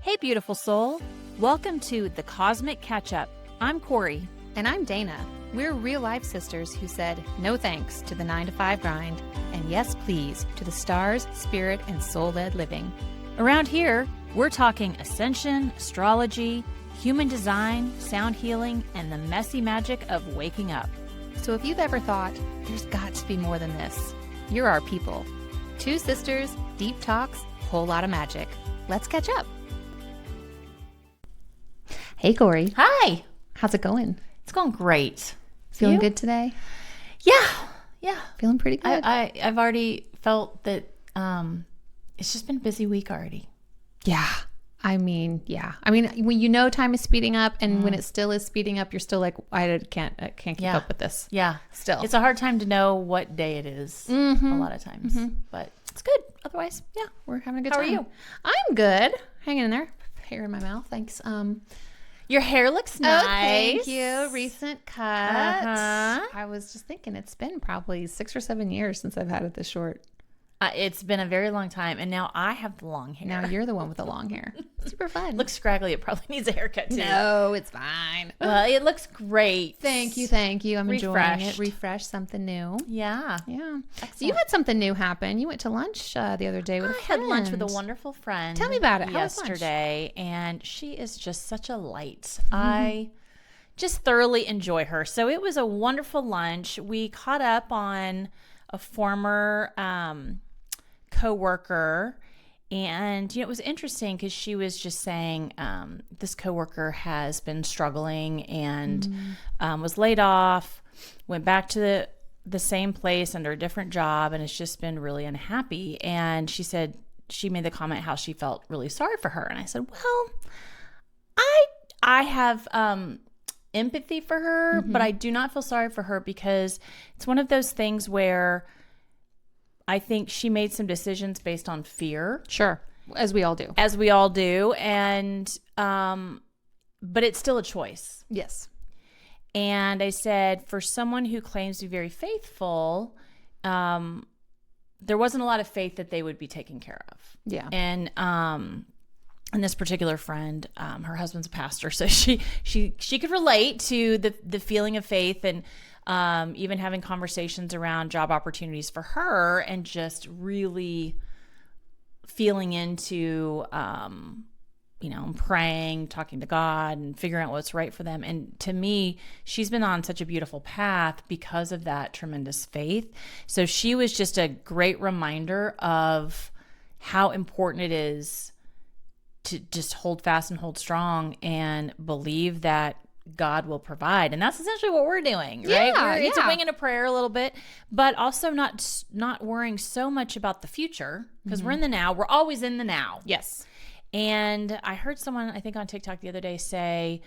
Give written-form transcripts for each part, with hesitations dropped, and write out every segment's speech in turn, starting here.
Hey, beautiful soul. Welcome to The Cosmic Catch-Up. I'm Corey. And I'm Dana. We're real-life sisters who said no thanks to the 9-to-5 grind and yes, please, to the stars, spirit, and soul-led living. Around here, we're talking ascension, astrology, human design, sound healing, and the messy magic of waking up. So if you've ever thought, there's got to be more than this, you're our people. Two sisters, deep talks, whole lot of magic. Let's catch up. Hey, Corey. Hi. How's it going? It's going great. Feeling You? good today? Yeah. Feeling pretty good? I've already felt that it's just been a busy week already. Yeah. I mean, when you know time is speeding up and when it still is speeding up, you're still like, I can't keep up with this. Yeah. Still. It's a hard time to know what day it is a lot of times. But it's good. Otherwise, yeah. We're having a good How time. are you? I'm good. Hanging in there. Hair in my mouth. Thanks. Your hair looks nice. Oh, thank you. Recent cut. Uh-huh. I was just thinking it's been probably 6 or 7 years since I've had it this short. It's been a very long time, and now I have the long hair. Now you're the one with the long hair. Super fun. Looks scraggly. It probably needs a haircut too. No, it's fine. Well, it looks great. Thank you. I'm enjoying Refreshed. it. Refresh, something new. Yeah. Yeah. Excellent. So you had something new happen. You went to lunch the other day with a I friend. had lunch with a wonderful friend. Tell me about it. How was lunch? Yesterday, and she is just such a light. I just thoroughly enjoy her. So it was a wonderful lunch. We caught up on a former coworker, and it was interesting because she was just saying this coworker has been struggling and was laid off, went back to the same place under a different job, and has just been really unhappy. And she said, she made the comment how she felt really sorry for her. And I said, well, I have empathy for her, but I do not feel sorry for her because it's one of those things where I think she made some decisions based on fear. Sure. As we all do. And, but it's still a choice. Yes. And I said, for someone who claims to be very faithful, there wasn't a lot of faith that they would be taken care of. Yeah. And this particular friend, her husband's a pastor, so she could relate to the feeling of faith and even having conversations around job opportunities for her and just really feeling into praying, talking to God and figuring out what's right for them. And to me, she's been on such a beautiful path because of that tremendous faith. So she was just a great reminder of how important it is to just hold fast and hold strong and believe that God will provide. And that's essentially what we're doing, right? It's a wing and a prayer a little bit, but also not worrying so much about the future because we're in the now. We're always in the now. Yes. And I heard someone, I think on TikTok the other day, say,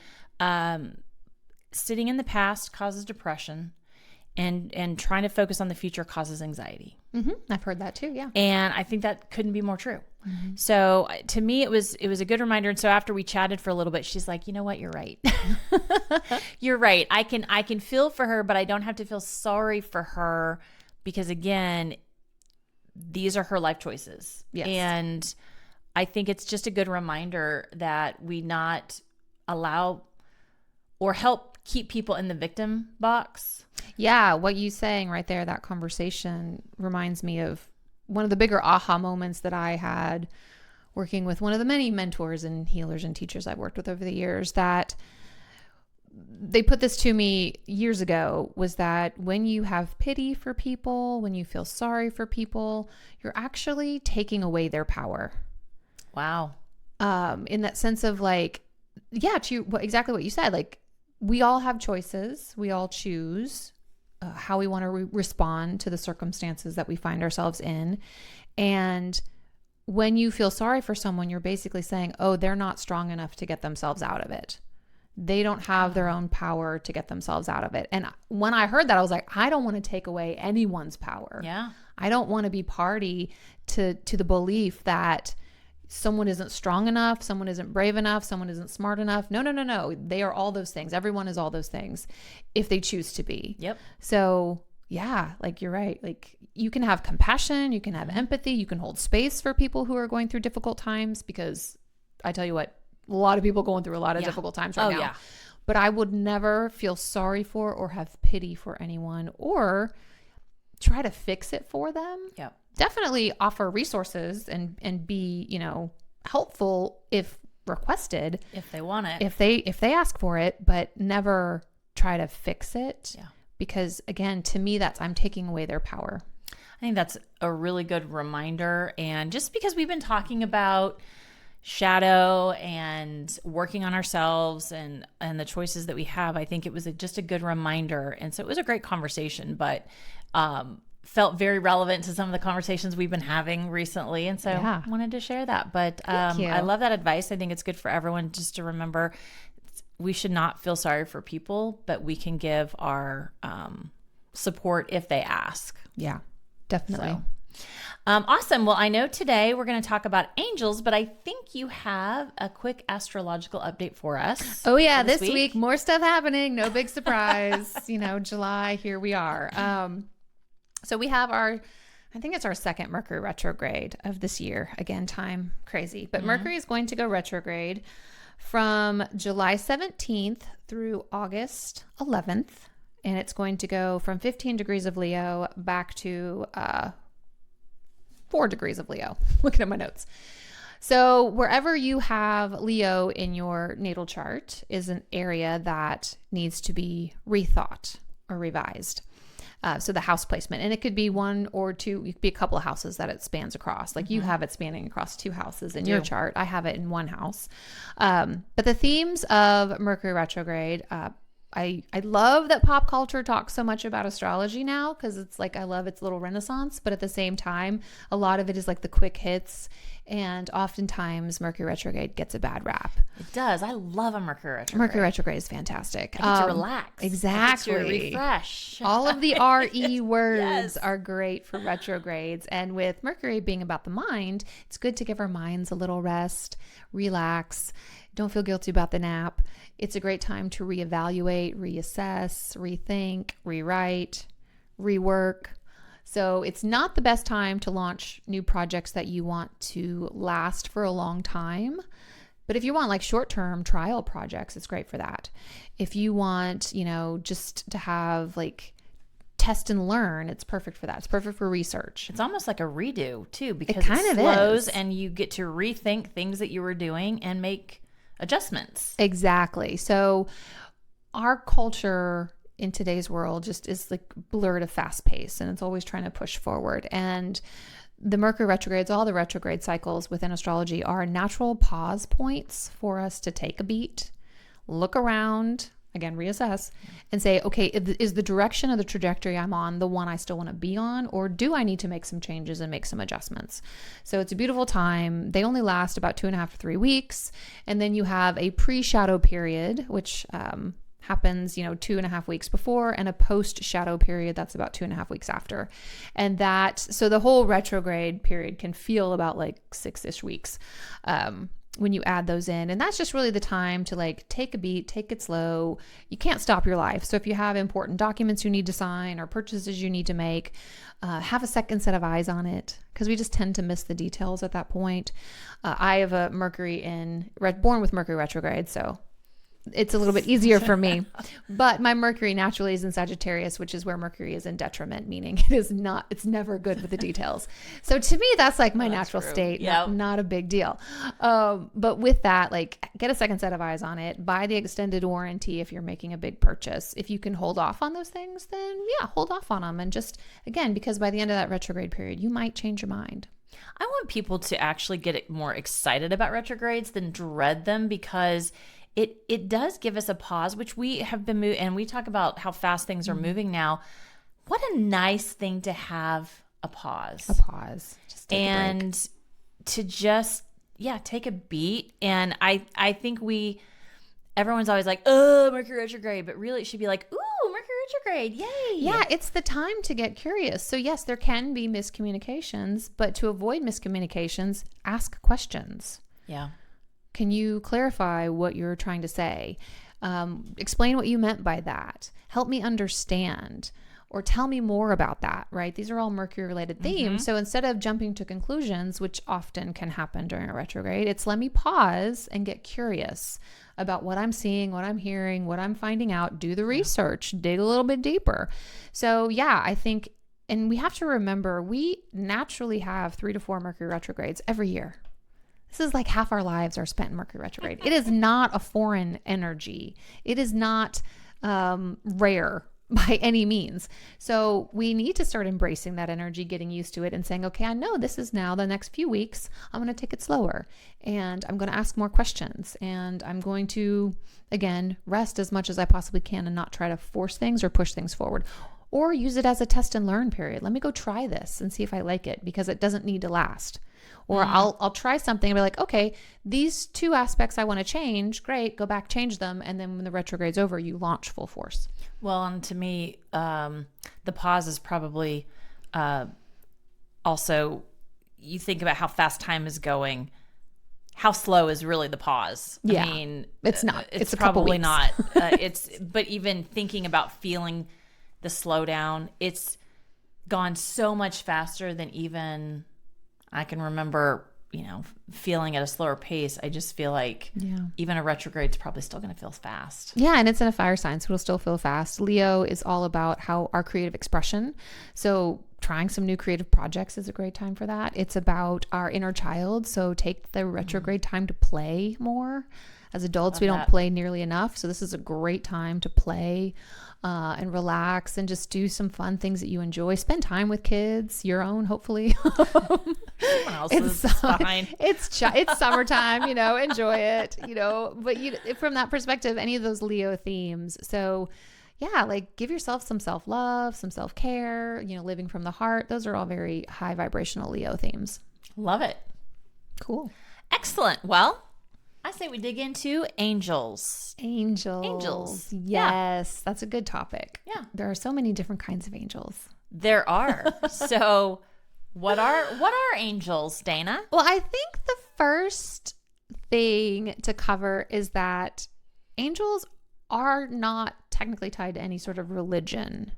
sitting in the past causes depression and trying to focus on the future causes anxiety. I've heard that too. Yeah. And I think that couldn't be more true. So to me, it was a good reminder. And so after we chatted for a little bit, she's like, you know what? You're right. You're right. I can feel for her, but I don't have to feel sorry for her because again, these are her life choices. Yes. And I think it's just a good reminder that we not allow or help keep people in the victim box. Yeah, what you saying right there, that conversation reminds me of one of the bigger aha moments that I had working with one of the many mentors and healers and teachers I've worked with over the years, that they put this to me years ago, was that when you have pity for people, when you feel sorry for people, you're actually taking away their power. Wow. In that sense of like, yeah, exactly what you said. Like, we all have choices. We all choose how we want to respond to the circumstances that we find ourselves in. And when you feel sorry for someone, you're basically saying, oh, they're not strong enough to get themselves out of it. They don't have their own power to get themselves out of it. And when I heard that, I was like, I don't want to take away anyone's power. Yeah. I don't want to be party to the belief that someone isn't strong enough, someone isn't brave enough, someone isn't smart enough. No. They are all those things. Everyone is all those things if they choose to be. Yep. So yeah, like you're right. Like you can have compassion, you can have empathy, you can hold space for people who are going through difficult times because I tell you what, a lot of people going through a lot of difficult times right now. But I would never feel sorry for or have pity for anyone or try to fix it for them. Yeah. Definitely offer resources and be, helpful if requested. If they want it. If they ask for it, but never try to fix it. Yeah. Because again, to me, I'm taking away their power. I think that's a really good reminder. And just because we've been talking about shadow and working on ourselves and the choices that we have, I think it was just a good reminder. And so it was a great conversation, but felt very relevant to some of the conversations we've been having recently. And so I wanted to share that. But I love that advice. I think it's good for everyone just to remember we should not feel sorry for people, but we can give our support if they ask. Yeah, definitely. So. Awesome. Well, I know today we're going to talk about angels, but I think you have a quick astrological update for us. Oh yeah, this week more stuff happening. No big surprise. July, here we are. So we have I think it's our second Mercury retrograde of this year. Again, time crazy, but Mercury is going to go retrograde from July 17th through August 11th. And it's going to go from 15 degrees of Leo back to 4 degrees of Leo. Looking at my notes. So wherever you have Leo in your natal chart is an area that needs to be rethought or revised. So the house placement, and it could be one or two, it could be a couple of houses that it spans across. Like you have it spanning across 2 houses in your chart. I have it in 1 house. But the themes of Mercury retrograde, I love that pop culture talks so much about astrology now because it's like I love its little renaissance, but at the same time, a lot of it is like the quick hits, and oftentimes Mercury retrograde gets a bad rap. It does. I love a Mercury retrograde. Mercury retrograde is fantastic. I get to relax. Exactly. I get to refresh. All of the RE words are great for retrogrades, and with Mercury being about the mind, it's good to give our minds a little rest, relax. Don't feel guilty about the nap. It's a great time to reevaluate, reassess, rethink, rewrite, rework. So it's not the best time to launch new projects that you want to last for a long time. But if you want like short-term trial projects, it's great for that. If you want, just to have like test and learn, it's perfect for that. It's perfect for research. It's almost like a redo too, because it kind of slows is. And you get to rethink things that you were doing and make adjustments. Exactly. So our culture in today's world just is like blurred of fast pace, and it's always trying to push forward. And the Mercury retrogrades, all the retrograde cycles within astrology are natural pause points for us to take a beat, look around, again, reassess, and say, okay, is the direction of the trajectory I'm on the one I still want to be on, or do I need to make some changes and make some adjustments? So it's a beautiful time. They only last about 2.5 to 3 weeks. And then you have a pre-shadow period, which happens, 2.5 weeks before, and a post-shadow period that's about 2.5 weeks after. And so the whole retrograde period can feel about like 6-ish weeks. When you add those in. And that's just really the time to like take a beat, take it slow. You can't stop your life. So if you have important documents you need to sign or purchases you need to make, have a second set of eyes on it, because we just tend to miss the details at that point. I have a Mercury born with Mercury retrograde, so it's a little bit easier for me. But my Mercury naturally is in Sagittarius, which is where Mercury is in detriment, meaning it's never good with the details. So to me, that's like my natural state, not a big deal. But with that, like get a second set of eyes on it, buy the extended warranty if you're making a big purchase. If you can hold off on those things, then hold off on them. And just, again, because by the end of that retrograde period, you might change your mind. I want people to actually get more excited about retrogrades than dread them, because it does give us a pause, which we have been moving, and we talk about how fast things are moving now. What a nice thing to have a pause. Just take a break. To just, take a beat. And I think everyone's always like, oh, Mercury retrograde, but really it should be like, ooh, Mercury retrograde, yay. Yeah, it's the time to get curious. So yes, there can be miscommunications, but to avoid miscommunications, ask questions. Yeah. Can you clarify what you're trying to say? Explain what you meant by that. Help me understand. Or tell me more about that, right? These are all Mercury related themes. So instead of jumping to conclusions, which often can happen during a retrograde, it's let me pause and get curious about what I'm seeing, what I'm hearing, what I'm finding out, do the research, dig a little bit deeper. So yeah, I think, and we have to remember, we naturally have 3 to 4 Mercury retrogrades every year. This is like half our lives are spent in Mercury retrograde. It is not a foreign energy. It is not rare by any means. So we need to start embracing that energy, getting used to it and saying, okay, I know this is now the next few weeks. I'm going to take it slower and I'm going to ask more questions and I'm going to, again, rest as much as I possibly can and not try to force things or push things forward, or use it as a test and learn period. Let me go try this and see if I like it, because it doesn't need to last. Or I'll try something and be like, okay, these 2 aspects I want to change. Great. Go back, change them. And then when the retrograde's over, you launch full force. Well, and to me, the pause is probably also, you think about how fast time is going. How slow is really the pause? Yeah. I mean, it's not. It's a probably couple weeks. not. But even thinking about feeling the slowdown, it's gone so much faster than even I can remember, feeling at a slower pace. I just feel like even a retrograde is probably still going to feel fast. Yeah, and it's in a fire sign, so it'll still feel fast. Leo is all about how our creative expression. So trying some new creative projects is a great time for that. It's about our inner child. So take the retrograde time to play more. As adults, we don't play nearly enough. So this is a great time to play and relax and just do some fun things that you enjoy. Spend time with kids, your own, hopefully. Someone else's is fine. It's summertime, enjoy it, but from that perspective, any of those Leo themes. So yeah, like give yourself some self-love, some self-care, living from the heart. Those are all very high vibrational Leo themes. Love it. Cool. Excellent. Well, I say we dig into angels. Angels. Yes, that's a good topic. Yeah. There are so many different kinds of angels. There are. So what are angels, Dana? Well, I think the first thing to cover is that angels are not technically tied to any sort of religion.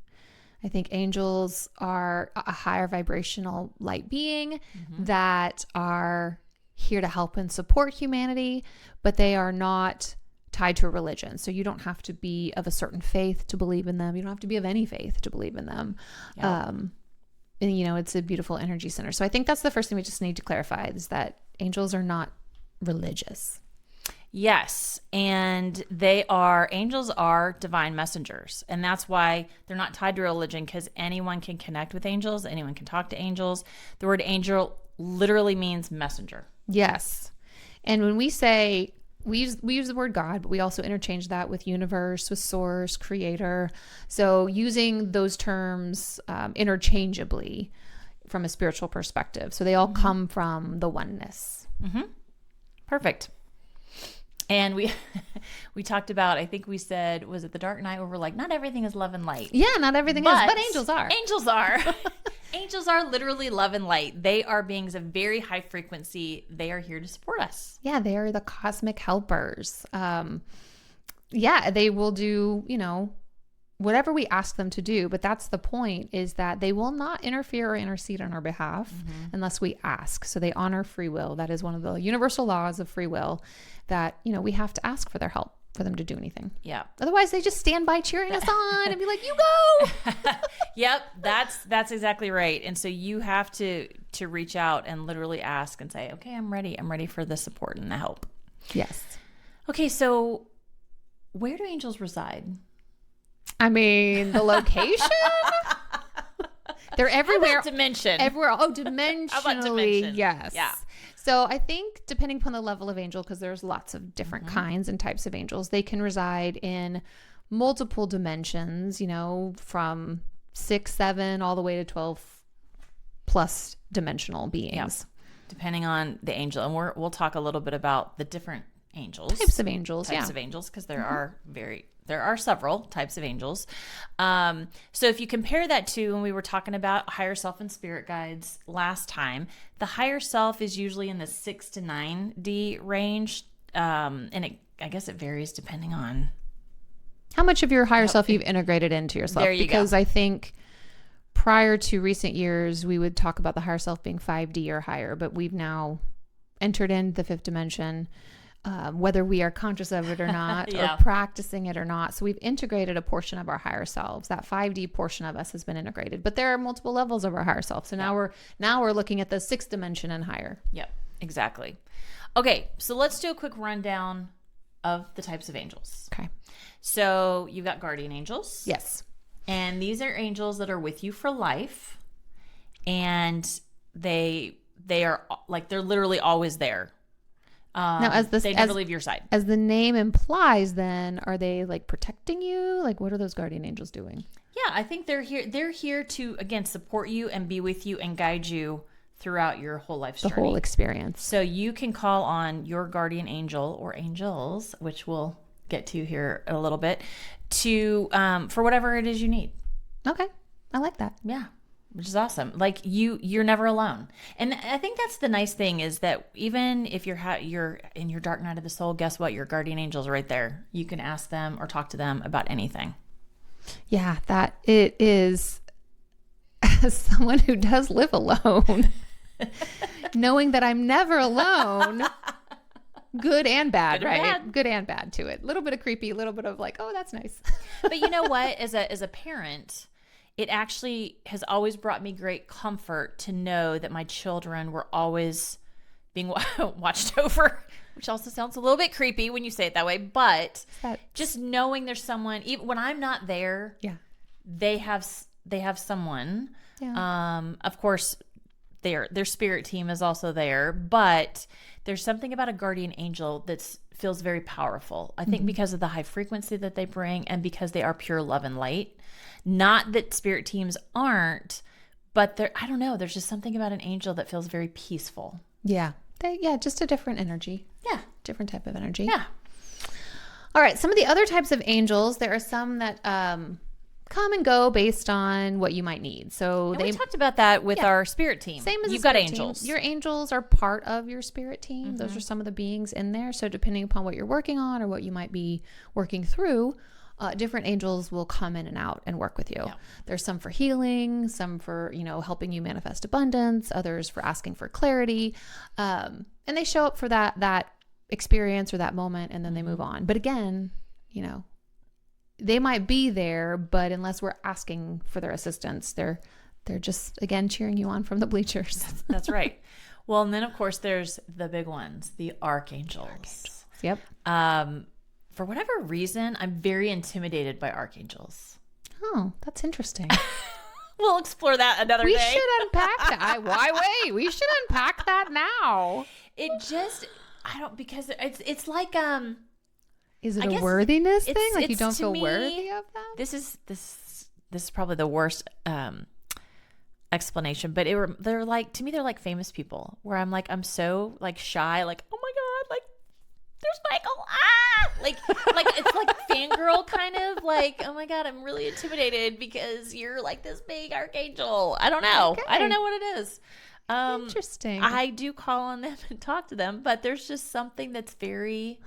I think angels are a higher vibrational light being that are here to help and support humanity, but they are not tied to a religion. So you don't have to be of a certain faith to believe in them. You don't have to be of any faith to believe in them. Yeah. And it's a beautiful energy center. So I think that's the first thing we just need to clarify, is that angels are not religious. Yes. And angels are divine messengers. And that's why they're not tied to religion, because anyone can connect with angels. Anyone can talk to angels. The word angel literally means messenger. Yes. And when we say, we use the word God, but we also interchange that with universe, with source, creator. So using those terms interchangeably from a spiritual perspective. So they all come from the oneness. Perfect. And we talked about, I think we said, was it the Dark Knight, where we're like, not everything is love and light. Yeah, not everything is, but angels are. Angels are. Angels are literally love and light. They are beings of very high frequency. They are here to support us. Yeah, they are the cosmic helpers. They will do, whatever we ask them to do. But that's the point, is that they will not interfere or intercede on our behalf unless we ask. So they honor free will. That is one of the universal laws of free will, that, we have to ask for their help for them to do anything. Yeah. Otherwise, they just stand by cheering us on and be like, you go. Yep. That's exactly right. And so you have to reach out and literally ask and say, okay, I'm ready. I'm ready for the support and the help. Yes. Okay. So where do angels reside? I mean, the location? They're everywhere. How about dimension? Everywhere. Oh, dimensionally. How about dimension? Yes. Yeah. So I think depending upon the level of angel, because there's lots of different kinds and types of angels, they can reside in multiple dimensions, from 6, 7, all the way to 12 plus dimensional beings. Yep. Depending on the angel. And we'll talk a little bit about the different angels. Types of angels, because there are several types of angels. So if you compare that to when we were talking about higher self and spirit guides last time, the higher self is usually in the 6 to 9D range. I guess it varies depending on how much of your higher self you've integrated into yourself. There you because go. I think prior to recent years, we would talk about the higher self being 5D or higher, but we've now entered in the fifth dimension, whether we are conscious of it or not, Yeah. or practicing it or not. So we've integrated a portion of our higher selves. That 5D portion of us has been integrated, but there are multiple levels of our higher self. So now we're looking at the sixth dimension and higher. Yep, exactly. Okay, so let's do a quick rundown of the types of angels. Okay. So you've got guardian angels. Yes. And these are angels that are with you for life. And they are like, they're literally always there. Now, they never leave your side. As the name implies, then are they like protecting you? Like, what are those guardian angels doing? Yeah, I think they're here. They're here to, again, support you and be with you and guide you throughout your whole life's journey. The whole experience. So you can call on your guardian angel or angels, which we'll get to here in a little bit, to for whatever it is you need. Okay, I like that. Yeah, which is awesome. Like you're never alone. And I think that's the nice thing is that even if you're in your dark night of the soul, guess what? Your guardian angels are right there. You can ask them or talk to them about anything. Yeah, that it is. As someone who does live alone, knowing that I'm never alone, good and bad, Good and right? bad. Good and bad to it. A little bit of creepy, a little bit of like, oh, that's nice. But you know what? As a parent, it actually has always brought me great comfort to know that my children were always being watched over, which also sounds a little bit creepy when you say it that way. But just knowing there's someone, even when I'm not there, Yeah. they have someone. Yeah. Of course, their spirit team is also there, but there's something about a guardian angel that feels very powerful. I think because of the high frequency that they bring and because they are pure love and light. Not that spirit teams aren't, but I don't know, there's just something about an angel that feels very peaceful. Yeah. Just a different energy. Yeah. Different type of energy. Yeah. All right. Some of the other types of angels, there are some that come and go based on what you might need. So We talked about that with our spirit team. Same as you've got spirit angels. team. Your angels are part of your spirit team. Those are some of the beings in there. So depending upon what you're working on or what you might be working through, different angels will come in and out and work with you. Yeah. There's some for healing, some for, helping you manifest abundance, others for asking for clarity. And they show up for that experience or that moment, and then they move on. But again, they might be there, but unless we're asking for their assistance, they're just, again, cheering you on from the bleachers. That's right. Well, and then of course there's the big ones, the archangels. Yep. For whatever reason, I'm very intimidated by archangels. Oh, that's interesting. We'll explore that another day. We should unpack that. Why wait? We should unpack that now. Because it's like Is it I a guess worthiness thing? Like you it's don't to feel me, worthy of that? This is probably the worst explanation, but they're like, to me they're like famous people where I'm so like shy, like, oh my god, like there's Michael, like it's like fangirl kind of like, oh my god, I'm really intimidated because you're like this big archangel. I don't know. Okay. I don't know what it is. Interesting. I do call on them and talk to them, but there's just something that's very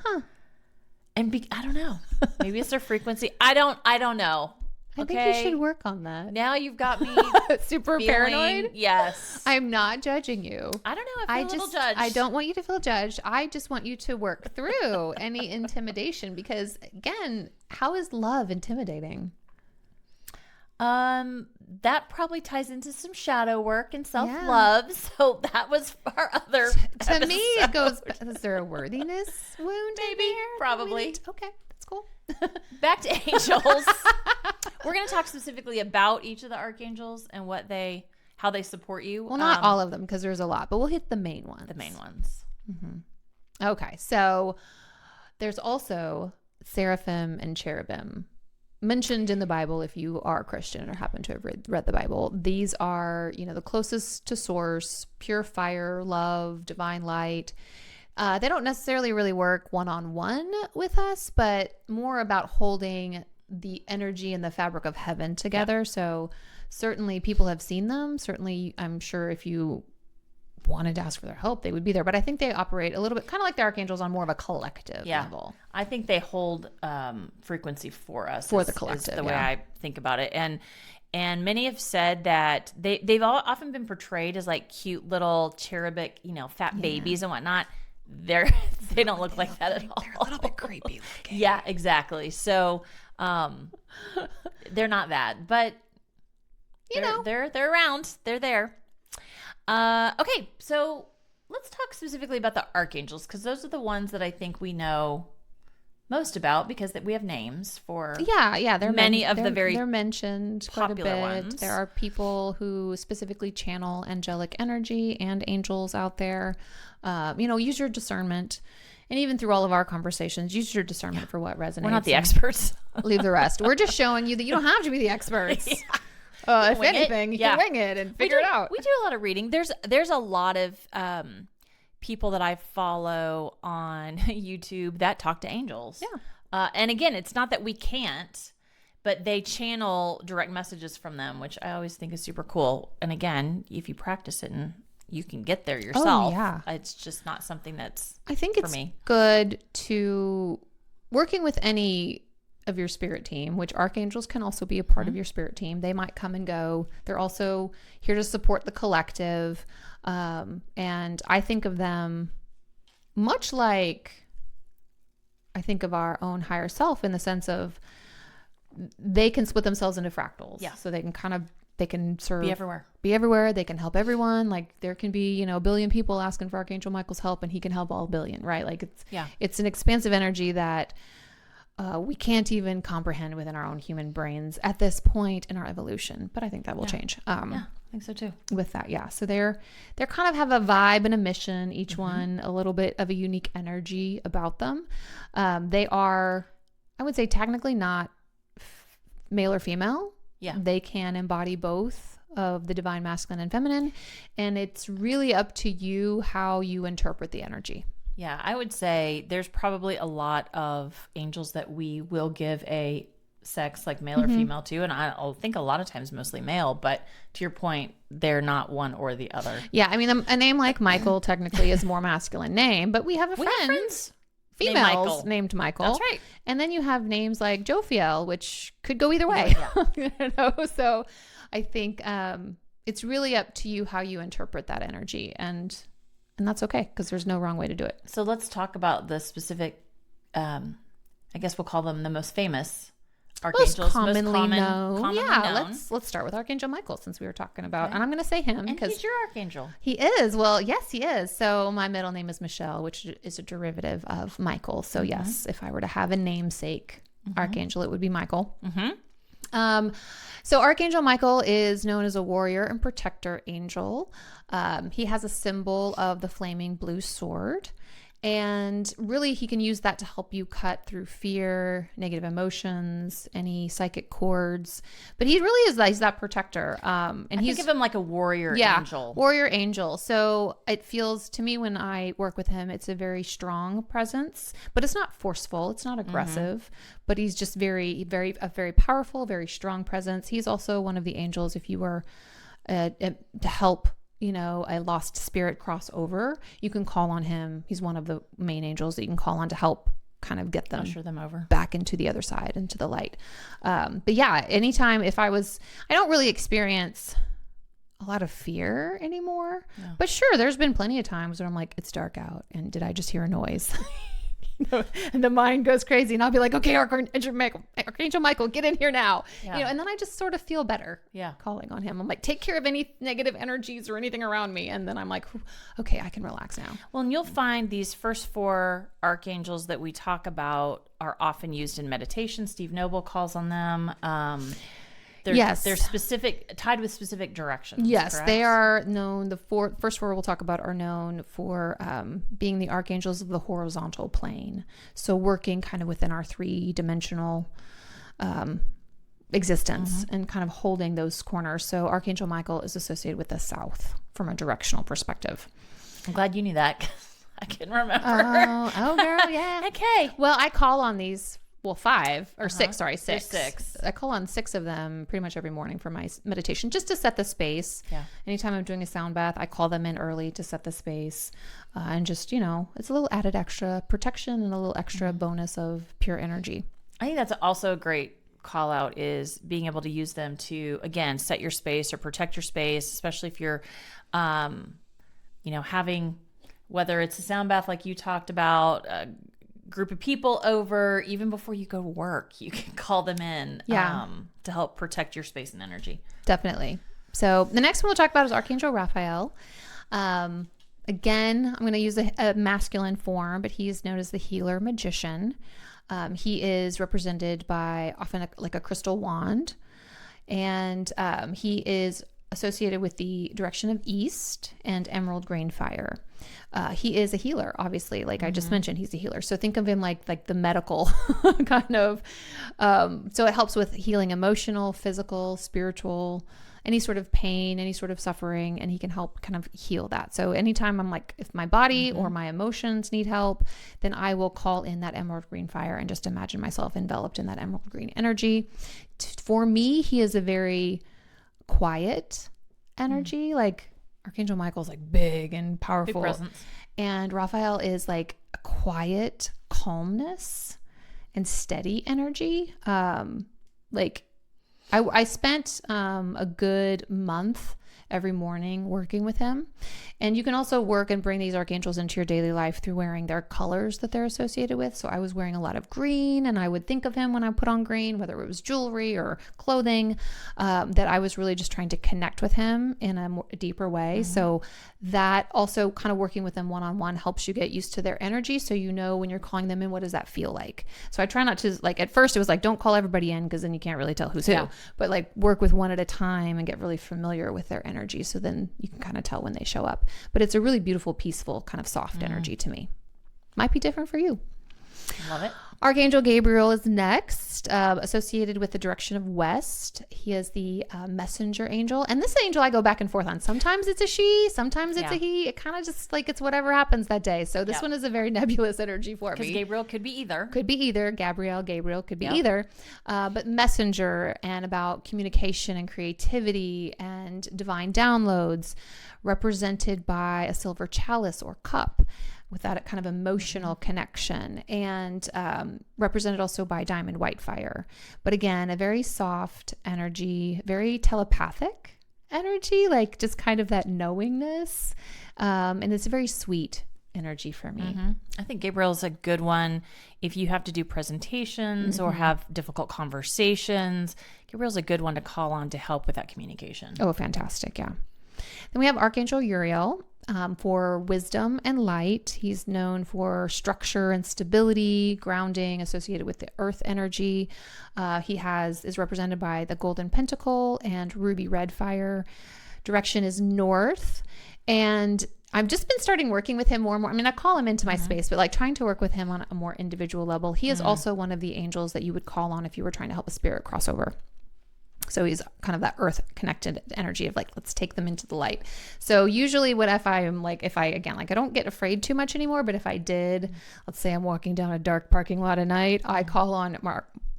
and I don't know. Maybe it's their frequency. I don't know. I think you should work on that. Now you've got me Super feeling, paranoid? Yes. I'm not judging you. I don't know. I feel a little judged. I don't want you to feel judged. I just want you to work through any intimidation because, again, how is love intimidating? That probably ties into some shadow work and self-love. Yeah. So that was our other To episode. me, it goes, is there a worthiness wound? Maybe, probably. Okay, that's cool. Back to angels. We're going to talk specifically about each of the archangels and how they support you. Well, not all of them because there's a lot, but we'll hit the main ones. The main ones. Mm-hmm. Okay, so there's also seraphim and cherubim mentioned in the Bible. If you are a Christian or happen to have read the Bible, these are, the closest to source, pure fire, love, divine light. They don't necessarily really work one-on-one with us, but more about holding the energy and the fabric of heaven together. Yeah. So certainly people have seen them. Certainly, I'm sure if you wanted to ask for their help, they would be there. But I think they operate a little bit kind of like the archangels on more of a collective level. I think they hold frequency for us. For the collective, is the way I think about it. And many have said that they've all often been portrayed as like cute little cherubic, fat babies and whatnot. They don't look like that at all. They're a little bit creepy looking. Yeah, exactly. So they're not that, but they're around. They're there. Okay, so let's talk specifically about the archangels, because those are the ones that I think we know most about, because we have names for they're they're mentioned popular quite a bit. ones. There are people who specifically channel angelic energy and angels out there. Use your discernment, and even through all of our conversations, use your discernment for what resonates. We're not the experts. Leave the rest. We're just showing you that you don't have to be the experts. If anything, you can wing it and figure it out. We do a lot of reading. There's a lot of people that I follow on YouTube that talk to angels. Yeah. And again, it's not that we can't, but they channel direct messages from them, which I always think is super cool. And again, if you practice it, and you can get there yourself. It's just not something that's I think it's for me. Good to working with any of your spirit team, which archangels can also be a part of your spirit team. They might come and go. They're also here to support the collective. And I think of them much like I think of our own higher self, in the sense of they can split themselves into fractals. Yeah. So they can serve, be everywhere. They can help everyone. Like there can be, a billion people asking for Archangel Michael's help, and he can help all billion, right? Like it's an expansive energy that we can't even comprehend within our own human brains at this point in our evolution. But I think that will change. I think so too. With that, yeah. So they're kind of have a vibe and a mission, each one a little bit of a unique energy about them. They are, I would say, technically not male or female. Yeah. They can embody both of the divine masculine and feminine. And it's really up to you how you interpret the energy. Yeah, I would say there's probably a lot of angels that we will give a sex, like male or female to. And I'll think a lot of times mostly male, but to your point, they're not one or the other. Yeah, I mean, a name like Michael technically is a more masculine name, but we have friends. Females named Michael. That's right. And then you have names like Jophiel, which could go either way. So I think it's really up to you how you interpret that energy, and that's okay, because there's no wrong way to do it. So let's talk about the specific, I guess we'll call them the most famous archangels, most commonly known. Known. Let's start with Archangel Michael, since we were talking about, and I'm going to say him because he's your archangel. He is. Well, yes, he is. So my middle name is Michelle, which is a derivative of Michael. So yes, if I were to have a namesake archangel, it would be Michael. So Archangel Michael is known as a warrior and protector angel. He has a symbol of the flaming blue sword. And really, he can use that to help you cut through fear, negative emotions, any psychic cords. But he really is he's that protector. And I think of him like a warrior angel. Warrior angel. So it feels to me when I work with him, it's a very strong presence, but it's not forceful. It's not aggressive, but he's just a very powerful, very strong presence. He's also one of the angels, if you were to help a lost spirit cross over, you can call on him. He's one of the main angels that you can call on to help kind of get them over back into the other side, into the light. But yeah, anytime I don't really experience a lot of fear anymore, but sure, there's been plenty of times where I'm like, it's dark out, and did I just hear a noise? And the mind goes crazy, and I'll be like, okay, Archangel Michael, get in here now. And then I just sort of feel better calling on him. I'm like, take care of any negative energies or anything around me. And then I'm like, okay, I can relax now. Well, and you'll find these first four archangels that we talk about are often used in meditation. Steve Noble calls on them. They're tied with specific directions. Yes, correct? They are known. The first four we'll talk about are known for being the archangels of the horizontal plane. So working kind of within our 3-dimensional existence and kind of holding those corners. So Archangel Michael is associated with the south from a directional perspective. I'm glad you knew that. I can remember. Oh, girl, yeah. Okay. Well, I call on these well, 5 or 6, sorry, There's 6. 6. I call on 6 of them pretty much every morning for my meditation, just to set the space. Yeah. Anytime I'm doing a sound bath, I call them in early to set the space. And just, it's a little added extra protection and a little extra bonus of pure energy. I think that's also a great call out, is being able to use them to, again, set your space or protect your space, especially if you're, having, whether it's a sound bath like you talked about, group of people over, even before you go to work, you can call them in to help protect your space and energy. Definitely. So the next one we'll talk about is Archangel Raphael. Again, I'm going to use a masculine form, but he is known as the healer magician. He is represented by often like a crystal wand, and he is associated with the direction of east and emerald green fire. He is a healer, obviously, like I just mentioned, he's a healer. So think of him like the medical kind of, so it helps with healing emotional, physical, spiritual, any sort of pain, any sort of suffering, and he can help kind of heal that. So anytime I'm like, if my body or my emotions need help, then I will call in that emerald green fire and just imagine myself enveloped in that emerald green energy. For me, he is a very quiet energy. Like Archangel Michael's like big and powerful. Big presence. And Raphael is like a quiet calmness and steady energy. I spent a good month every morning working with him. And you can also work and bring these archangels into your daily life through wearing their colors that they're associated with. So I was wearing a lot of green, and I would think of him when I put on green, whether it was jewelry or clothing, that I was really just trying to connect with him in a deeper way. So that also kind of working with them one-on-one helps you get used to their energy. So when you're calling them in, what does that feel like? So I try not to, like, at first it was like, don't call everybody in, because then you can't really tell who's who, but like work with one at a time and get really familiar with their energy. So then you can kind of tell when they show up. But it's a really beautiful, peaceful, kind of soft energy to me. Might be different for you. Love it. Archangel Gabriel is next, associated with the direction of west. He is the messenger angel. And this angel I go back and forth on. Sometimes it's a she, sometimes it's a he. It kind of just like it's whatever happens that day. So this one is a very nebulous energy for me. Because Gabriel could be either. Could be either. Gabriel could be either. But messenger, and about communication and creativity and divine downloads, represented by a silver chalice or cup, with that kind of emotional connection, and represented also by diamond white fire. But again, a very soft energy, very telepathic energy, like just kind of that knowingness. And it's a very sweet energy for me. I think Gabriel's a good one if you have to do presentations or have difficult conversations. Gabriel's a good one to call on to help with that communication. Oh, fantastic. Yeah. Then we have Archangel Uriel. For wisdom and light. He's known for structure and stability, grounding, associated with the earth energy. He is represented by the golden pentacle and ruby red fire. Direction is north. And I've just been starting working with him more and more. I mean, I call him into my space, but like trying to work with him on a more individual level. He is also one of the angels that you would call on if you were trying to help a spirit cross over. So he's kind of that earth connected energy of like, let's take them into the light. So usually if I don't get afraid too much anymore, but if I did, let's say I'm walking down a dark parking lot at night, I call on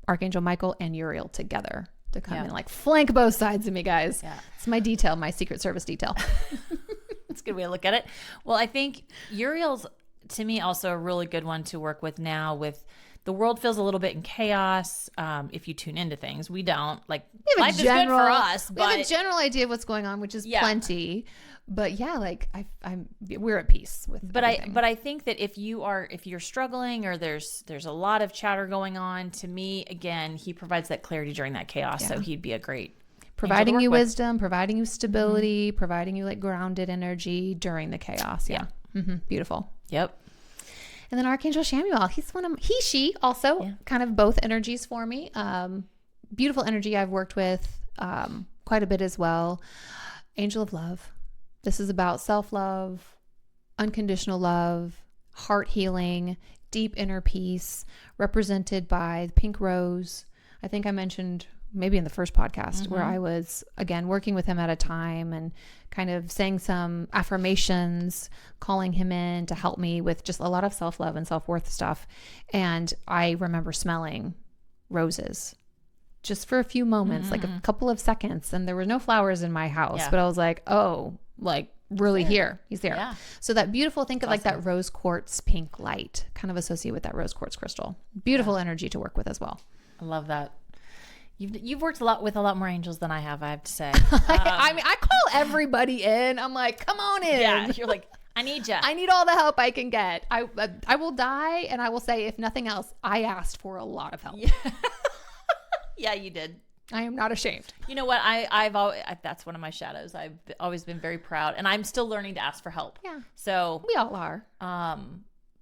Archangel Michael and Uriel together to come in, like flank both sides of me, guys. Yeah. It's my detail, my Secret Service detail. That's a good way to look at it. Well, I think Uriel's, to me, also a really good one to work with now. With the world feels a little bit in chaos. If you tune into things, we don't like life is good for us. We have a general idea of what's going on, which is plenty. But yeah, like we're at peace with. But I think that if you're struggling or there's a lot of chatter going on, to me, again, he provides that clarity during that chaos. Yeah. So he'd be a great providing you wisdom, providing you stability, providing you like grounded energy during the chaos. Yeah. Beautiful. Yep. And then Archangel Chamuel, she also kind of both energies for me. Beautiful energy I've worked with quite a bit as well. Angel of love. This is about self-love, unconditional love, heart healing, deep inner peace, represented by the pink rose. I think I mentioned maybe in the first podcast, where I was, again, working with him at a time and kind of saying some affirmations, calling him in to help me with just a lot of self-love and self-worth stuff. And I remember smelling roses just for a few moments, like a couple of seconds. And there were no flowers in my house, but I was like, oh, like really here. He's there. Yeah. So that beautiful, think of like that rose quartz pink light, kind of associate with that rose quartz crystal. Beautiful energy to work with as well. I love that. You've worked a lot with a lot more angels than I have to say. I mean, I call everybody in. I'm like, come on in. Yeah, you're like, I need you. I need all the help I can get. I will die, and I will say, if nothing else, I asked for a lot of help. Yeah, yeah, you did. I am not ashamed. You know what? I've always, that's one of my shadows. I've always been very proud, and I'm still learning to ask for help. Yeah. So we all are.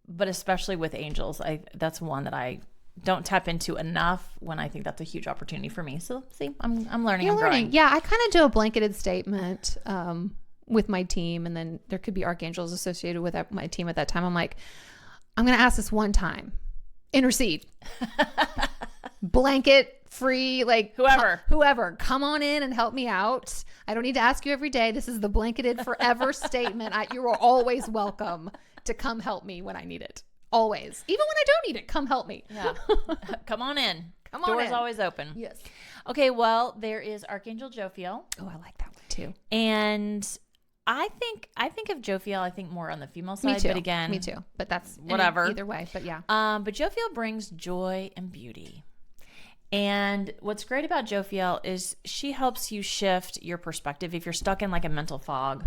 But especially with angels, that's one that I don't tap into enough when I think that's a huge opportunity for me. So see, I'm learning. You're I'm learning. growing. Yeah, I kind of do a blanketed statement with my team, and then there could be archangels associated with my team at that time. I'm like, I'm going to ask this one time. Intercede. Blanket free, like whoever, come on in and help me out. I don't need to ask you every day. This is the blanketed forever statement. You are always welcome to come help me when I need it. Always. Even when I don't need it, come help me. Yeah. Come on in. Come on Door's in. always open. Yes. Okay, well, there is Archangel Jophiel. Oh, I like that one too. And I think of Jophiel, I think more on the female side. Me too. But again, me too. But that's whatever. Either way, but yeah. But Jophiel brings joy and beauty. And what's great about Jophiel is she helps you shift your perspective. If you're stuck in like a mental fog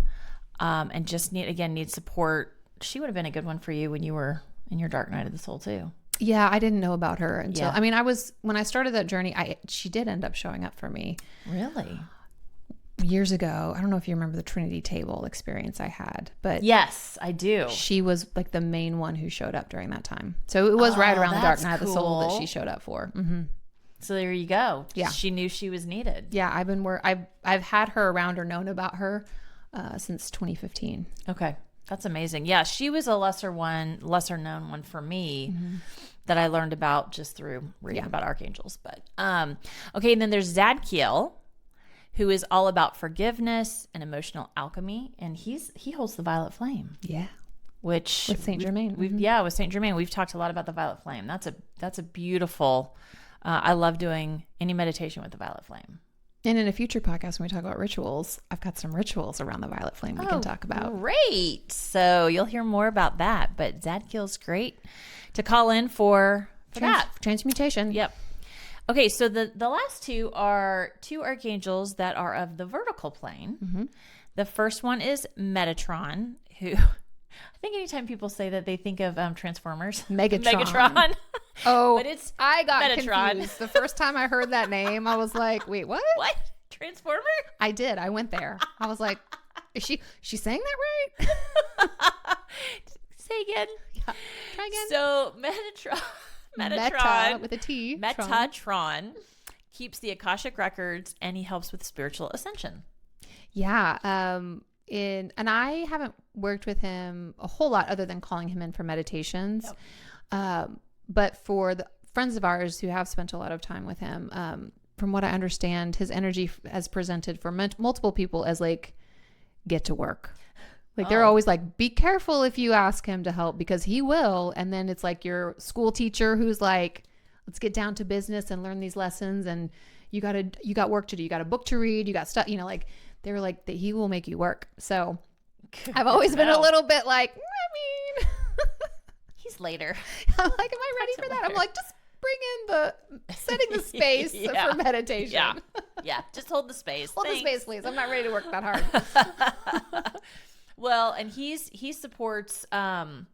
and just need support, she would have been a good one for you when you were in your dark night of the soul too. Yeah, I didn't know about her until, I mean, when I started that journey, she did end up showing up for me. Really? Years ago. I don't know if you remember the Trinity table experience I had, but yes, I do. She was like the main one who showed up during that time. So it was right around the dark night of the soul that she showed up for. Mm-hmm. So there you go. Yeah. She knew she was needed. Yeah. I've had her around or known about her since 2015. Okay. That's amazing. Yeah. She was a lesser known one for me that I learned about just through reading about archangels. But, okay. And then there's Zadkiel, who is all about forgiveness and emotional alchemy. And he holds the violet flame. Yeah. Which with Saint Germain. With Saint Germain. We've talked a lot about the violet flame. That's a beautiful, I love doing any meditation with the violet flame. And in a future podcast, when we talk about rituals, I've got some rituals around the violet flame we can talk about. Great. So you'll hear more about that. But Zadkiel's great to call in for that. Transmutation. Yep. Okay, so the last two are two archangels that are of the vertical plane. Mm-hmm. The first one is Metatron, who I think anytime people say that they think of Transformers. Megatron. Oh, but I got Metatron. Confused. The first time I heard that name, I was like, wait, what? What? Transformer? I did. I went there. I was like, is she saying that right? Say again. Yeah. Try again. So Metatron. Meta with a T. Metatron keeps the Akashic records, and he helps with spiritual ascension. Yeah. And I haven't worked with him a whole lot other than calling him in for meditations. Yep. But for the friends of ours who have spent a lot of time with him, from what I understand, his energy has presented for multiple people as like, get to work. Like they're always like, be careful if you ask him to help because he will. And then it's like your school teacher who's like, let's get down to business and learn these lessons. And you got work to do. You got a book to read. You got stuff, like they were like that he will make you work. So I've always been a little bit like, I mean, he's later. I'm like, am I ready for that? I'm like, just bring in setting the space for meditation. Yeah. Yeah. Just hold the space. Hold the space, please. I'm not ready to work that hard. Well, and he supports the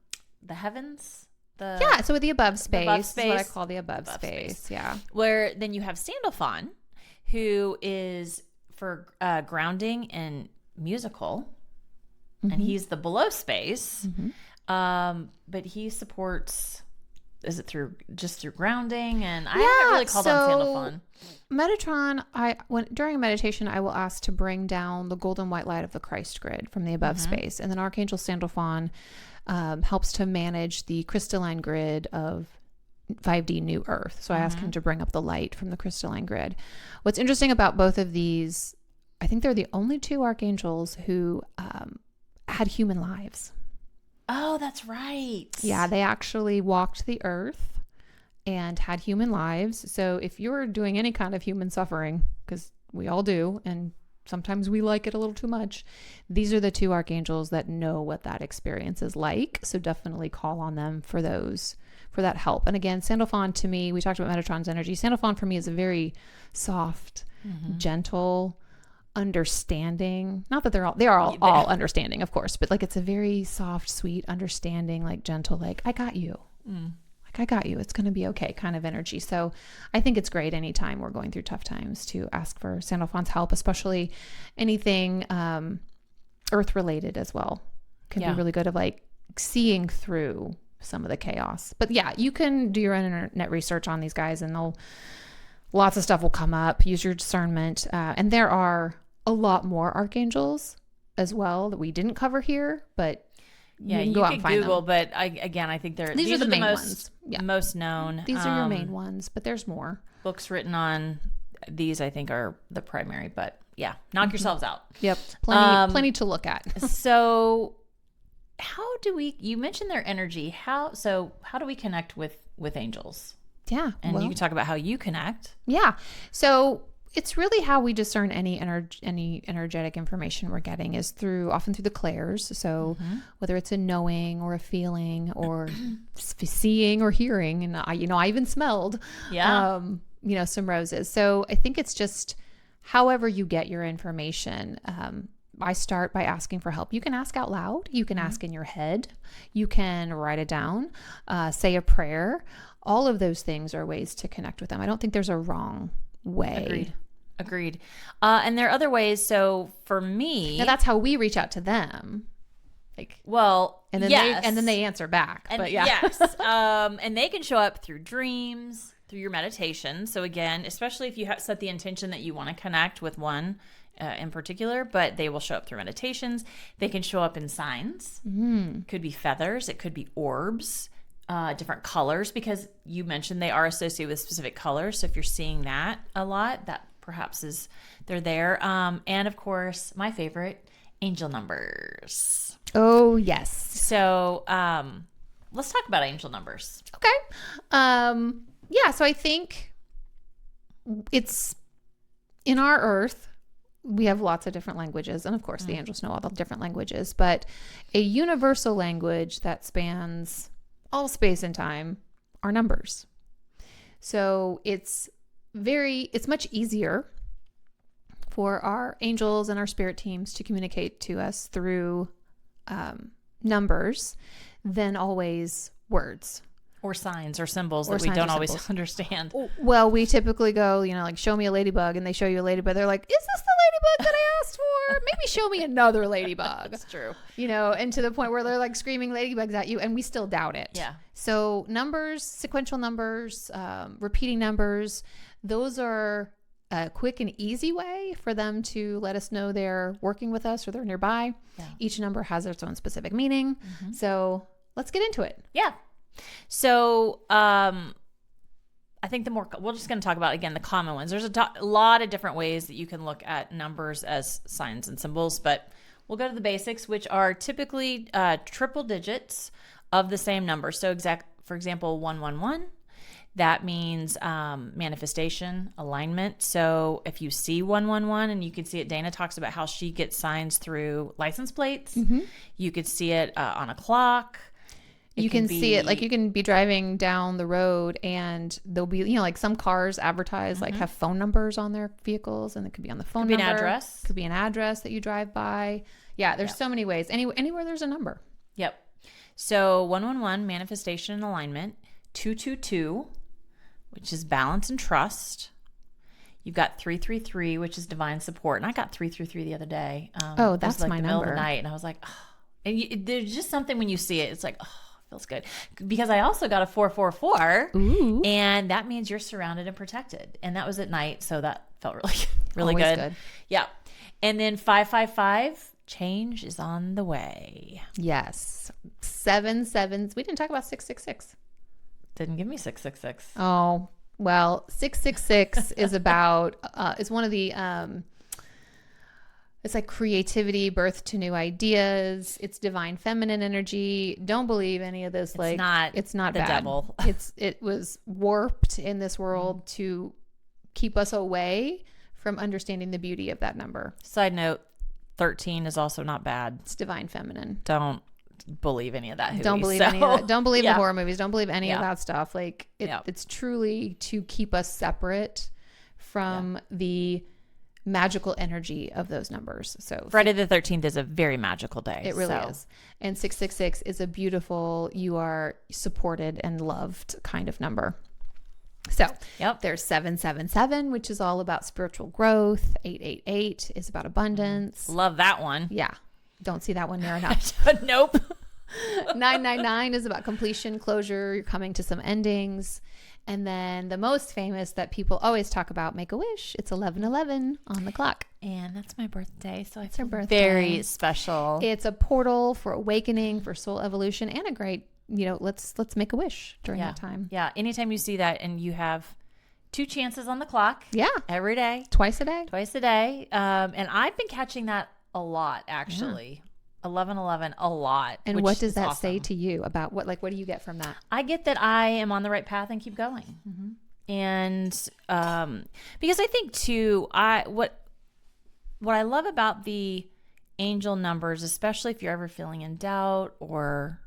heavens. So with the above space is what I call the above space. Yeah. Where then you have Sandalphon, who is for grounding and musical, and he's the below space. Mm-hmm. But he supports. Is it through grounding? And I haven't really called on Sandalphon. Metatron, during meditation, I will ask to bring down the golden white light of the Christ grid from the above space. And then Archangel Sandalphon helps to manage the crystalline grid of 5D new earth. So I ask him to bring up the light from the crystalline grid. What's interesting about both of these, I think they're the only two archangels who had human lives. Oh, that's right. Yeah, they actually walked the earth and had human lives. So if you're doing any kind of human suffering, because we all do, and sometimes we like it a little too much, these are the two archangels that know what that experience is like. So definitely call on them for that help. And again, Sandalphon, to me, we talked about Metatron's energy. Sandalphon for me is a very soft, gentle, understanding. Not that they are all understanding, of course, but like it's a very soft, sweet, understanding, like gentle, like I got you. Like I got you. It's going to be okay kind of energy. So I think it's great anytime we're going through tough times to ask for Sandalphon's help, especially anything earth related as well. Can be really good of like seeing through some of the chaos. But yeah, you can do your own internet research on these guys and lots of stuff will come up. Use your discernment. And there are a lot more archangels as well that we didn't cover here, but yeah, you can go out and find Google, them. but I think these are the main ones. Most known. These are your main ones, but there's more. Books written on these, I think, are the primary, but yeah, knock yourselves out. Yep. Plenty to look at. So you mentioned their energy. How do we connect with angels? Yeah. And you can talk about how you connect. Yeah. So it's really how we discern any energetic information we're getting is often through the clairs. So whether it's a knowing or a feeling or seeing or hearing, and I even smelled, some roses. So I think it's just however you get your information. I start by asking for help. You can ask out loud. You can ask in your head. You can write it down, say a prayer. All of those things are ways to connect with them. I don't think there's a wrong way. Agreed. And there are other ways. So for me, now that's how we reach out to them. And then they answer back. Yes. And they can show up through dreams, through your meditation. So again, especially if you have set the intention that you want to connect with one in particular, but they will show up through meditations. They can show up in signs. Could be feathers. It could be orbs. Different colors, because you mentioned they are associated with specific colors. So if you're seeing that a lot, that perhaps they're there. And of course, my favorite, angel numbers. Oh, yes. So let's talk about angel numbers. Okay. So I think it's in our earth, we have lots of different languages. And of course, the angels know all the different languages, but a universal language that spans all space and time are numbers. So it's much easier for our angels and our spirit teams to communicate to us through numbers than always words. Or signs or symbols that we don't always understand. Well, we typically go, like, show me a ladybug, and they show you a ladybug. They're like, is this the ladybug that I asked for? Maybe show me another ladybug. That's true. And to the point where they're like screaming ladybugs at you, and we still doubt it. Yeah. So numbers, sequential numbers, repeating numbers, those are a quick and easy way for them to let us know they're working with us or they're nearby. Yeah. Each number has its own specific meaning. So let's get into it. Yeah. So, I think we're just going to talk about, again, the common ones. There's a lot of different ways that you can look at numbers as signs and symbols, but we'll go to the basics, which are typically triple digits of the same number. So for example, 111, that means manifestation, alignment. So if you see 111, and you can see it, Dana talks about how she gets signs through license plates. You could see it on a clock. You can see it, like you can be driving down the road and there'll be, like some cars advertise, like have phone numbers on their vehicles, and it could be on the phone number. Could be an address. Could be an address that you drive by. Yeah, there's so many ways. Anywhere there's a number. Yep. So 111, manifestation and alignment. 222, which is balance and trust. You've got 333, which is divine support. And I got 333 the other day. That's like my the number. Middle of the night, and I was like, oh. And there's just something when you see it, it's like, oh. Feels good, because I also got a 444. Ooh. And that means you're surrounded and protected, and that was at night, so that felt really Always good. Yeah. And then 555, change is on the way. Yes. 7 sevens. We didn't talk about 666. Didn't give me 666. Oh, well, 666 is about, is one of the, it's like creativity, birth to new ideas. It's divine feminine energy. Don't believe any of this. It's not the bad. devil. It was warped in this world to keep us away from understanding the beauty of that number. Side note, 13 is also not bad. It's divine feminine. Don't believe any of that. Don't believe any of that. Don't believe the horror movies. Don't believe any of that stuff. Like it's truly to keep us separate from the magical energy of those numbers. So Friday the 13th is a very magical day. It really is. And 666 is a beautiful, you are supported and loved kind of number. So there's 777, which is all about spiritual growth. 888 is about abundance. Love that one. Yeah. Don't see that one near enough. Nope. 999 is about completion, closure. You're coming to some endings. And then the most famous that people always talk about, make a wish. It's 1111 on the clock. And that's my birthday. So it's her birthday. Very special. It's a portal for awakening, for soul evolution, and a great, let's make a wish during that time. Yeah. Anytime you see that and you have 2 chances on the clock. Yeah. Every day. Twice a day. And I've been catching that a lot, actually. Yeah. 1111 a lot. And what does that say to you about what do you get from that? I get that I am on the right path and keep going. Mm-hmm. And because I think too, what I love about the angel numbers, especially if you're ever feeling in doubt or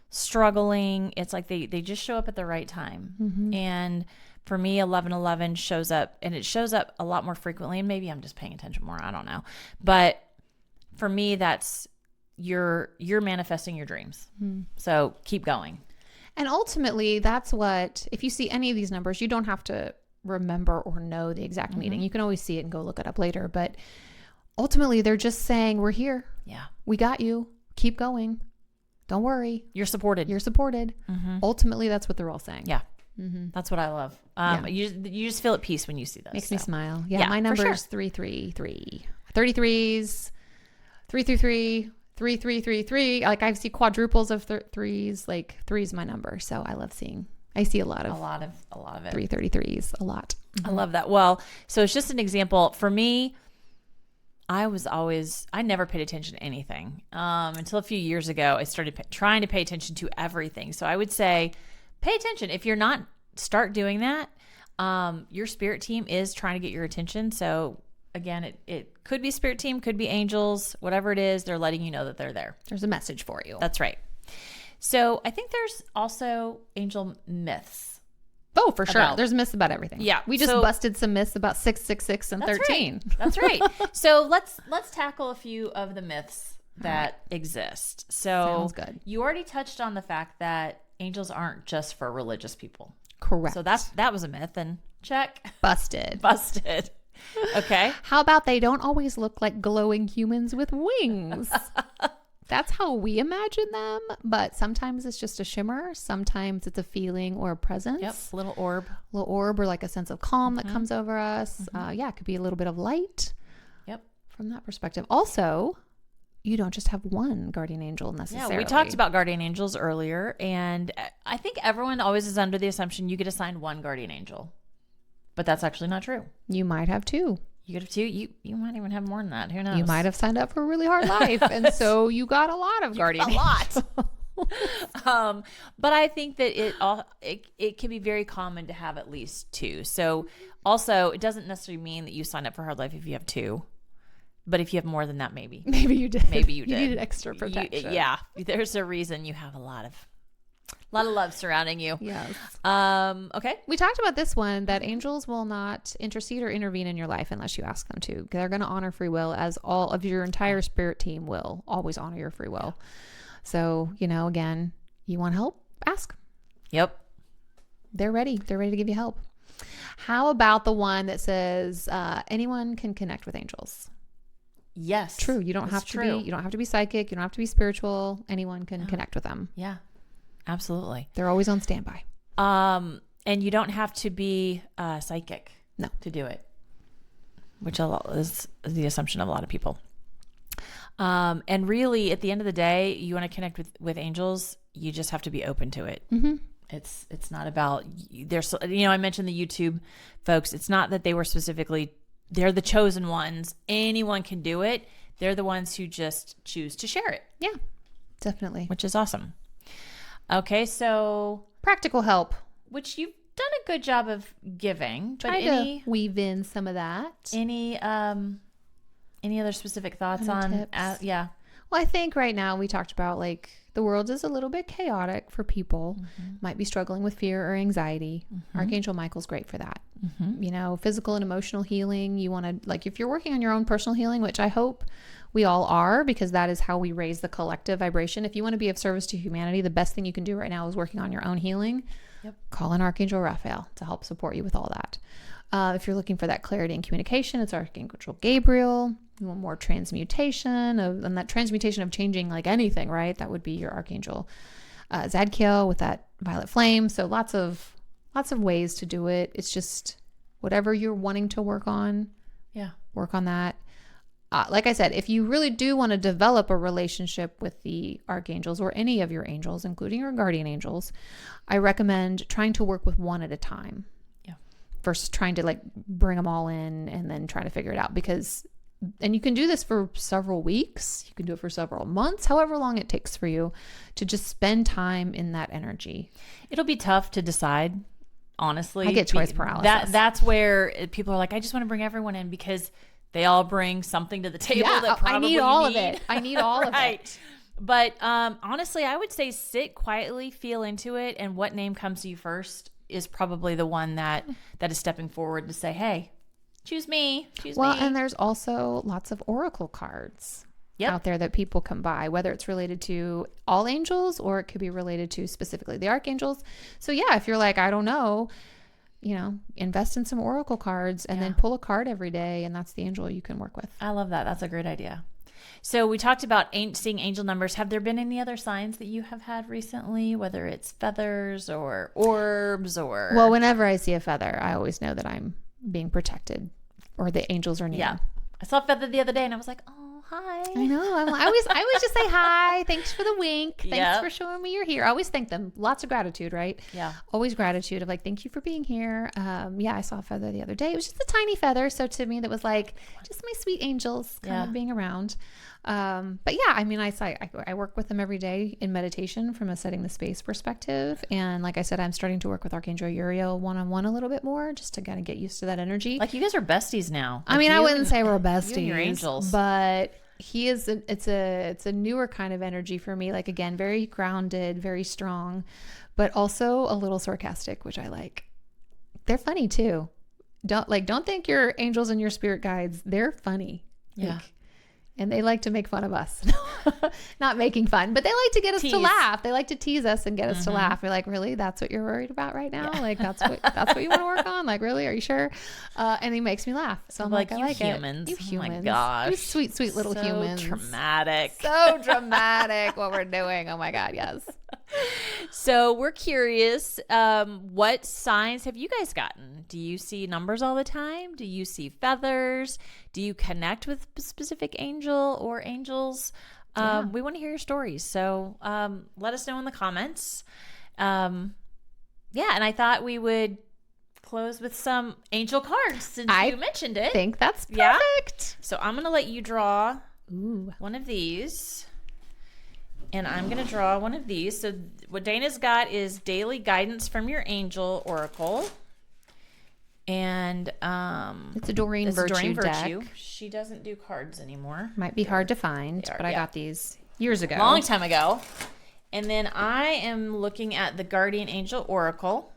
struggling, it's like they just show up at the right time. Mm-hmm. And for me, 1111 shows up, and it shows up a lot more frequently. And maybe I'm just paying attention more. I don't know. But for me, that's you're manifesting your dreams. So keep going. And ultimately, that's what, if you see any of these numbers, you don't have to remember or know the exact meaning. You can always see it and go look it up later. But ultimately, they're just saying, we're here. Yeah. We got you. Keep going. Don't worry. You're supported. You're supported. Mm-hmm. Ultimately, that's what they're all saying. Yeah. Mm-hmm. That's what I love. You just feel at peace when you see those. Makes me smile. Yeah, my number is 333. 33s, 333, 3333. Like I see quadruples of threes. Like 3 is my number, so I see a lot of it. 333s, a lot. Mm-hmm. I love that. Well, so it's just an example for me. I never paid attention to anything until a few years ago. I started trying to pay attention to everything. So I would say, pay attention. If you're not, start doing that. Your spirit team is trying to get your attention. So again, it could be spirit team, could be angels, whatever it is, they're letting you know that they're there. There's a message for you. That's right. So I think there's also angel myths. Oh, for sure. There's myths about everything. Yeah. We just busted some myths about 666 and 13. Right. That's right. So let's tackle a few of the myths that exist. So sounds good. You already touched on the fact that angels aren't just for religious people. Correct. So that was a myth, and check. Busted. Okay. How about they don't always look like glowing humans with wings? That's how we imagine them, but sometimes it's just a shimmer. Sometimes it's a feeling or a presence. Yep, little orb or like a sense of calm that comes over us. It could be a little bit of light. Yep. From that perspective. Also, you don't just have one guardian angel necessarily. Yeah, we talked about guardian angels earlier, and I think everyone always is under the assumption you get assigned one guardian angel, but that's actually not true. You might have 2. You could have 2. You might even have more than that. Who knows? You might have signed up for a really hard life, and so you got a lot of guardian angels. But I think that it can be very common to have at least 2. So also, it doesn't necessarily mean that you sign up for hard life if you have 2. But if you have more than that, maybe you did. You needed extra protection. There's a reason you have a lot of love surrounding you. Yes. Okay. We talked about this one, that angels will not intercede or intervene in your life unless you ask them to. They're going to honor free will, as all of your entire spirit team will always honor your free will. So, again, you want help? Ask. Yep. They're ready. They're ready to give you help. How about the one that says anyone can connect with angels? Yes. True. You don't have to be psychic. You don't have to be spiritual. Anyone can connect with them. Yeah. Absolutely. They're always on standby. And you don't have to be psychic to do it, which is the assumption of a lot of people. And really, at the end of the day, you want to connect with angels, you just have to be open to it. Mm-hmm. It's not about there's, I mentioned the YouTube folks. It's not that they were specifically, they're the chosen ones. Anyone can do it. They're the ones who just choose to share it. Yeah, definitely. Which is awesome. Okay, so Practical help. which you've done a good job of giving. But Try any to weave in some of that. any other specific thoughts Other on? tips? Yeah. Well, I think right now we talked about like the world is a little bit chaotic for people, might be struggling with fear or anxiety. Archangel Michael's great for that. Physical and emotional healing. You want to, like, if you're working on your own personal healing, which I hope we all are, because that is how we raise the collective vibration. If you want to be of service to humanity, the best thing you can do right now is working on your own healing. Yep. Call in Archangel Raphael to help support you with all that. If you're looking for that clarity and communication, it's Archangel Gabriel. You want more transmutation and that transmutation of changing like anything, right? That would be your Archangel Zadkiel with that violet flame. So lots of ways to do it. It's just whatever you're wanting to work on. Yeah. Work on that. Like I said, if you really do want to develop a relationship with the archangels or any of your angels, including your guardian angels, I recommend trying to work with one at a time. Yeah. Versus trying to like bring them all in and then try to figure it out, and you can do this for several weeks. You can do it for several months, however long it takes for you to just spend time in that energy. It'll be tough to decide, honestly. I get choice paralysis. That's where people are like, I just want to bring everyone in because they all bring something to the table that probably I need all of it. I need all of it. But honestly, I would say sit quietly, feel into it, and what name comes to you first is probably the one that is stepping forward to say, hey, choose me. Well, and there's also lots of oracle cards out there that people can buy, whether it's related to all angels or it could be related to specifically the archangels. So yeah, if you're like, I don't know, invest in some oracle cards and then pull a card every day, and that's the angel you can work with. I love that. That's a great idea. So we talked about seeing angel numbers. Have there been any other signs that you have had recently, whether it's feathers or orbs or... Well, whenever I see a feather, I always know that I'm being protected or the angels are near. Yeah. I saw a feather the other day and I was like, oh, hi. I know. I always just say hi. Thanks for the wink. Thanks for showing me you're here. I always thank them. Lots of gratitude, right? Yeah. Always gratitude of like, thank you for being here. I saw a feather the other day. It was just a tiny feather. So to me, that was like just my sweet angels kind of being around. But yeah, I mean, I work with them every day in meditation from a setting the space perspective. And like I said, I'm starting to work with Archangel Uriel one-on-one a little bit more just to kind of get used to that energy. Like you guys are besties now. I mean, I wouldn't say we're besties, you and your angels, but he is, it's a newer kind of energy for me. Like again, very grounded, very strong, but also a little sarcastic, which I like. They're funny too. Don't think your angels and your spirit guides, they're funny. Yeah. And they like to make fun of us. Not making fun, but they like to get us to laugh. They like to tease us and get us to laugh. We're like, really? That's what you're worried about right now? Yeah. Like that's what you want to work on? Like, really? Are you sure? And he makes me laugh. So I'm like, I like humans. You humans. Oh my gosh. You sweet, sweet little humans. So dramatic. So dramatic what we're doing. Oh my God, yes. So we're curious, what signs have you guys gotten? Do you see numbers all the time? Do you see feathers? Do you connect with a specific angel or angels? We want to hear your stories. So let us know in the comments. And I thought we would close with some angel cards since you mentioned it. I think that's perfect. Yeah? So I'm going to let you draw one of these. And I'm going to draw one of these. So what Dana's got is daily guidance from your angel oracle. And it's a Doreen Virtue deck. She doesn't do cards anymore. Might be hard to find, but I got these years ago. Long time ago. And then I am looking at the Guardian Angel Oracle.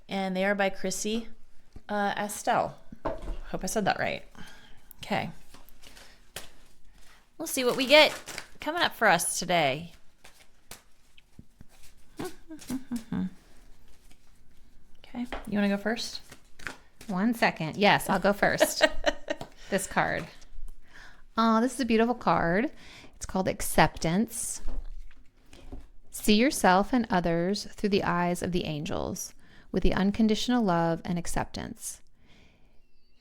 And they are by Chrissy Estelle. Hope I said that right. Okay. We'll see what we get coming up for us today. Okay, you want to go first? 1 second. Yes, I'll go first. This card. Oh, this is a beautiful card. It's called Acceptance. See yourself and others through the eyes of the angels with the unconditional love and acceptance.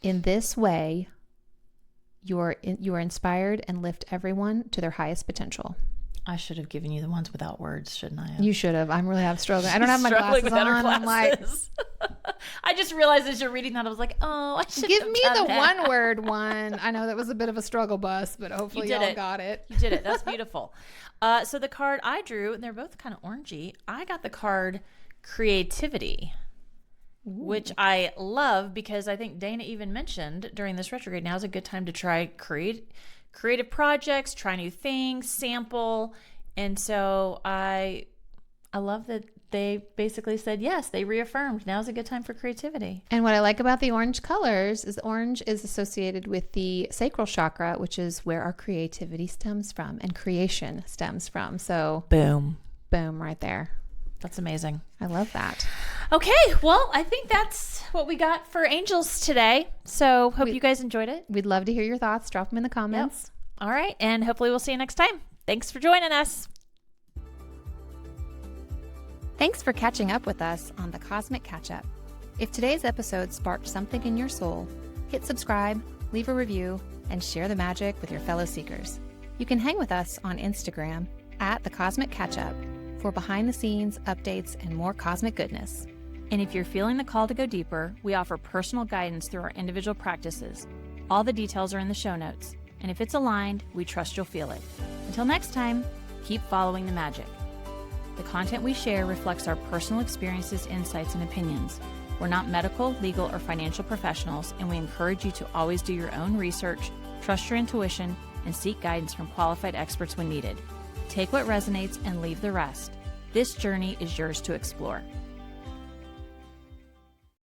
In this way, you are inspired and lift everyone to their highest potential. I should have given you the ones without words, shouldn't I? You should have. I'm really struggling. I don't have my glasses on. I'm like, I just realized as you're reading that, I was like, oh, I should give me the one word one. I know that was a bit of a struggle bus, but hopefully y'all got it. You did it. That's beautiful. So the card I drew, and they're both kind of orangey. I got the card Creativity. Ooh. Which I love because I think Dana even mentioned during this retrograde, now's a good time to try creative projects, try new things, sample. And so I love that they basically said, yes, they reaffirmed now's a good time for creativity. And what I like about the orange colors is orange is associated with the sacral chakra, which is where our creativity stems from and creation stems from. So boom right there. That's amazing. I love that. Okay, well, I think that's what we got for Angels today. So hope you guys enjoyed it. We'd love to hear your thoughts. Drop them in the comments. Yep. All right, and hopefully we'll see you next time. Thanks for joining us. Thanks for catching up with us on the Cosmic Catch-Up. If today's episode sparked something in your soul, hit subscribe, leave a review, and share the magic with your fellow seekers. You can hang with us on Instagram at the Cosmic Catch-Up for behind-the-scenes updates and more cosmic goodness. And if you're feeling the call to go deeper, we offer personal guidance through our individual practices. All the details are in the show notes. And if it's aligned, we trust you'll feel it. Until next time, keep following the magic. The content we share reflects our personal experiences, insights, and opinions. We're not medical, legal, or financial professionals, and we encourage you to always do your own research, trust your intuition, and seek guidance from qualified experts when needed. Take what resonates and leave the rest. This journey is yours to explore.